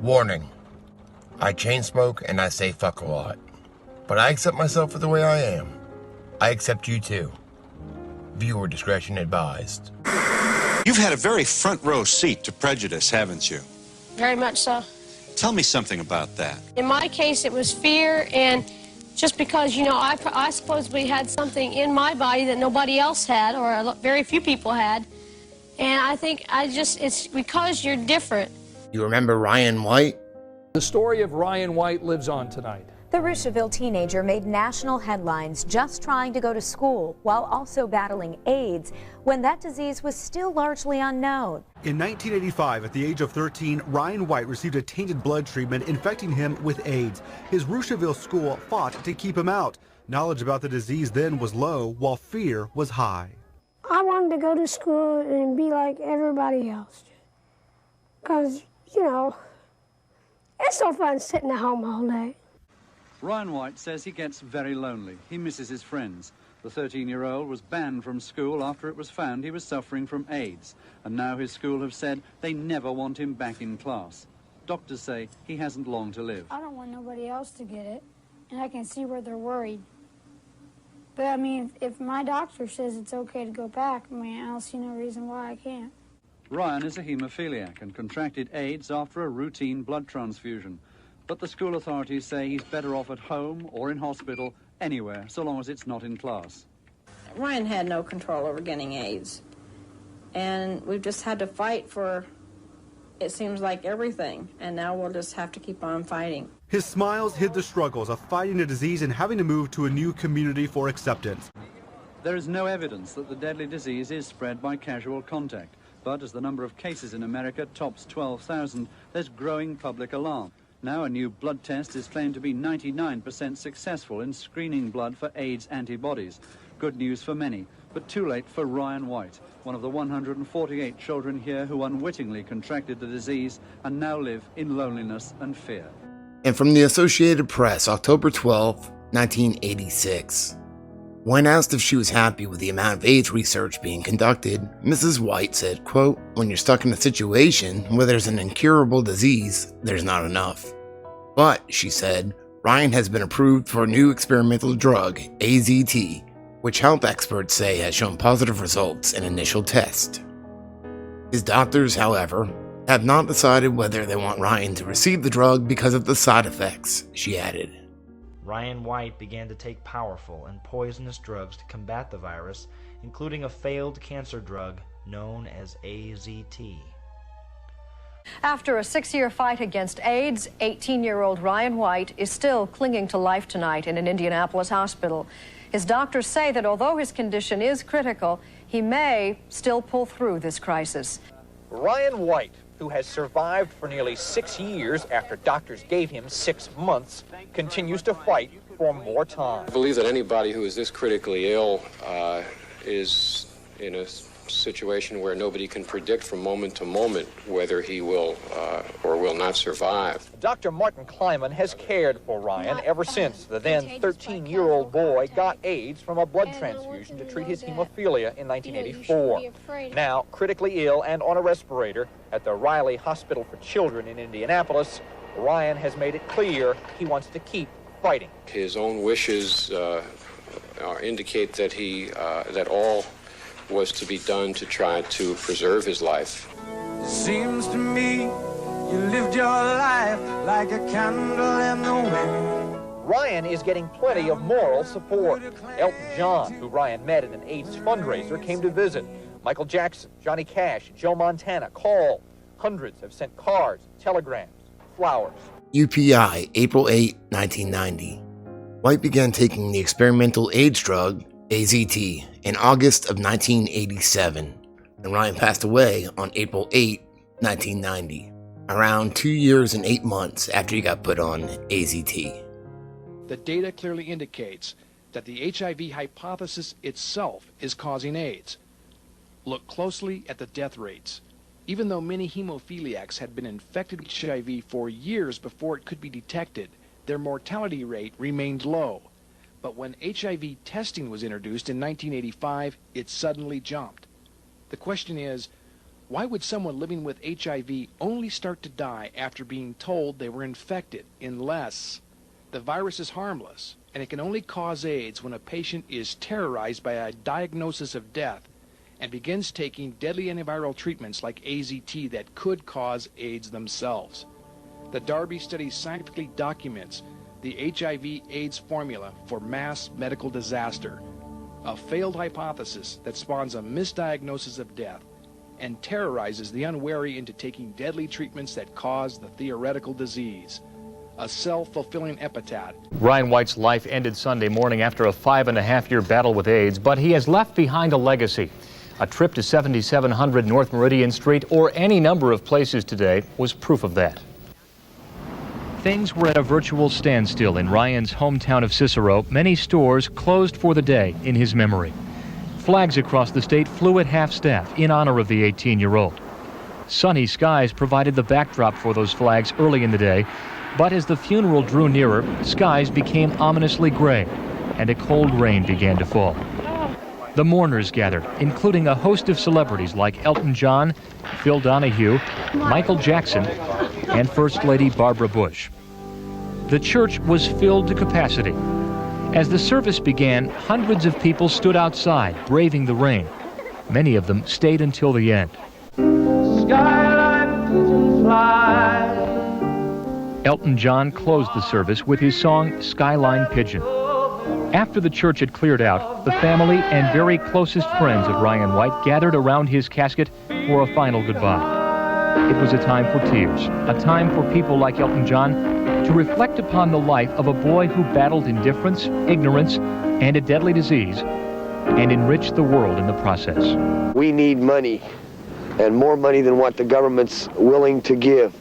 Warning. I chain smoke and I say fuck a lot. But I accept myself for the way I am. I accept you too. Viewer discretion advised. You've had a very front row seat to prejudice, haven't you? Very much so. Tell me something about that. In my case, it was fear, and just because, you know, I supposedly had something in my body that nobody else had, or very few people had. And I think it's because you're different. You remember Ryan White? The story of Ryan White lives on tonight. The Rushville teenager made national headlines just trying to go to school while also battling AIDS when that disease was still largely unknown. In 1985, at the age of 13, Ryan White received a tainted blood treatment infecting him with AIDS. His Rushville school fought to keep him out. Knowledge about the disease then was low, while fear was high. I wanted to go to school and be like everybody else. Because, you know, it's so fun sitting at home all day. Ryan White says he gets very lonely. He misses his friends. The 13-year-old was banned from school after it was found he was suffering from AIDS. And now his school have said they never want him back in class. Doctors say he hasn't long to live. I don't want nobody else to get it, and I can see where they're worried. But, I mean, if my doctor says it's okay to go back, I mean, I don't see no reason why I can't. Ryan is a hemophiliac and contracted AIDS after a routine blood transfusion. But the school authorities say he's better off at home or in hospital, anywhere, so long as it's not in class. Ryan had no control over getting AIDS. And we've just had to fight for, it seems like, everything. And now we'll just have to keep on fighting. His smiles hid the struggles of fighting a disease and having to move to a new community for acceptance. There is no evidence that the deadly disease is spread by casual contact. But as the number of cases in America tops 12,000, there's growing public alarm. Now a new blood test is claimed to be 99% successful in screening blood for AIDS antibodies. Good news for many, but too late for Ryan White, one of the 148 children here who unwittingly contracted the disease and now live in loneliness and fear. And from the Associated Press, October 12, 1986. When asked if she was happy with the amount of AIDS research being conducted, Mrs. White said, quote, "When you're stuck in a situation where there's an incurable disease, there's not enough." But, she said, Ryan has been approved for a new experimental drug, AZT, which health experts say has shown positive results in initial tests. His doctors, however, have not decided whether they want Ryan to receive the drug because of the side effects, she added. Ryan White began to take powerful and poisonous drugs to combat the virus, including a failed cancer drug known as AZT. After a 6-year fight against AIDS, 18-year-old Ryan White is still clinging to life tonight in an Indianapolis hospital. His doctors say that although his condition is critical, he may still pull through this crisis. Ryan White, who has survived for nearly 6 years after doctors gave him 6 months, continues to fight for more time. I believe that anybody who is this critically ill is in a situation where nobody can predict from moment to moment whether he will or will not survive. Dr. Martin Kleiman has cared for Ryan ever since the then 13-year-old boy got AIDS from a blood transfusion to treat his hemophilia in 1984. Now, critically ill and on a respirator at the Riley Hospital for Children in Indianapolis, Ryan has made it clear he wants to keep fighting. His own wishes indicate that that all was to be done to try to preserve his life. Seems to me you lived your life like a candle in the wind. Ryan is getting plenty of moral support. Elton John, who Ryan met at an AIDS fundraiser, came to visit. Michael Jackson, Johnny Cash, Joe Montana called. Hundreds have sent cards, telegrams, flowers. UPI, April 8, 1990. White began taking the experimental AIDS drug, AZT, in August of 1987, and Ryan passed away on April 8, 1990, around 2 years and 8 months after he got put on AZT. The data clearly indicates that the HIV hypothesis itself is causing AIDS. Look closely at the death rates. Even though many hemophiliacs had been infected with HIV for years before it could be detected, their mortality rate remained low. But when HIV testing was introduced in 1985, it suddenly jumped. The question is, Why would someone living with HIV only start to die after being told they were infected unless the virus is harmless and it can only cause AIDS when a patient is terrorized by a diagnosis of death and begins taking deadly antiviral treatments like AZT that could cause AIDS themselves? The Darby study scientifically documents the HIV/AIDS formula for mass medical disaster, a failed hypothesis that spawns a misdiagnosis of death and terrorizes the unwary into taking deadly treatments that cause the theoretical disease. A self-fulfilling epitaph. Ryan White's life ended Sunday morning after a 5.5-year battle with AIDS, but he has left behind a legacy. A trip to 7700 North Meridian Street or any number of places today was proof of that. Things were at a virtual standstill in Ryan's hometown of Cicero. Many stores closed for the day in his memory. Flags across the state flew at half-staff in honor of the 18-year-old. Sunny skies provided the backdrop for those flags early in the day, but as the funeral drew nearer, skies became ominously gray, and a cold rain began to fall. The mourners gathered, including a host of celebrities like Elton John, Phil Donahue, Michael Jackson, and First Lady Barbara Bush. The church was filled to capacity. As the service began, hundreds of people stood outside, braving the rain. Many of them stayed until the end. Elton John closed the service with his song Skyline Pigeon. After the church had cleared out, the family and very closest friends of Ryan White gathered around his casket for a final goodbye. It was a time for tears, a time for people like Elton John to reflect upon the life of a boy who battled indifference, ignorance, and a deadly disease, and enriched the world in the process. We need money, and more money than what the government's willing to give,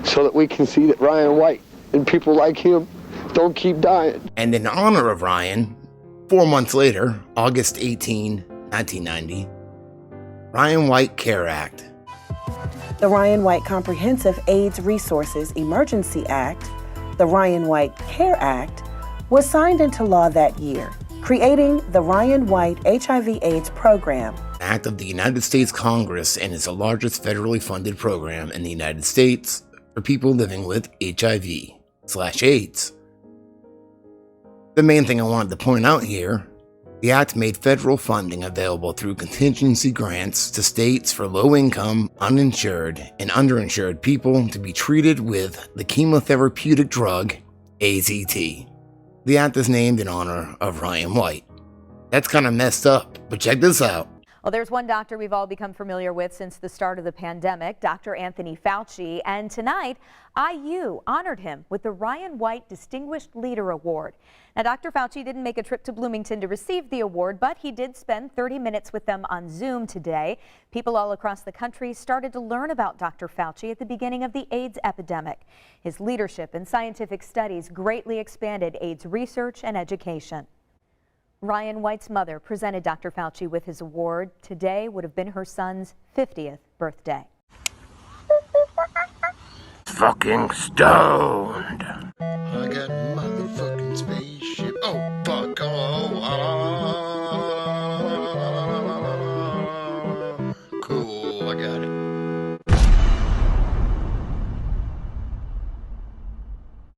so that we can see that Ryan White and people like him don't keep dying. And in honor of Ryan, 4 months later, August 18, 1990, Ryan White Care Act. The Ryan White Comprehensive AIDS Resources Emergency Act, the Ryan White Care Act, was signed into law that year, creating the Ryan White HIV/AIDS program. An act of the United States Congress and is the largest federally funded program in the United States for people living with HIV/AIDS. The main thing I wanted to point out here, the act made federal funding available through contingency grants to states for low-income, uninsured, and underinsured people to be treated with the chemotherapeutic drug AZT. The act is named in honor of Ryan White. That's kind of messed up, but check this out. Well, there's one doctor we've all become familiar with since the start of the pandemic, Dr. Anthony Fauci, and tonight, IU honored him with the Ryan White Distinguished Leader Award. Now, Dr. Fauci didn't make a trip to Bloomington to receive the award, but he did spend 30 minutes with them on Zoom today. People all across the country started to learn about Dr. Fauci at the beginning of the AIDS epidemic. His leadership and scientific studies greatly expanded AIDS research and education. Ryan White's mother presented Dr. Fauci with his award. Today would have been her son's 50th birthday. Fucking stoned.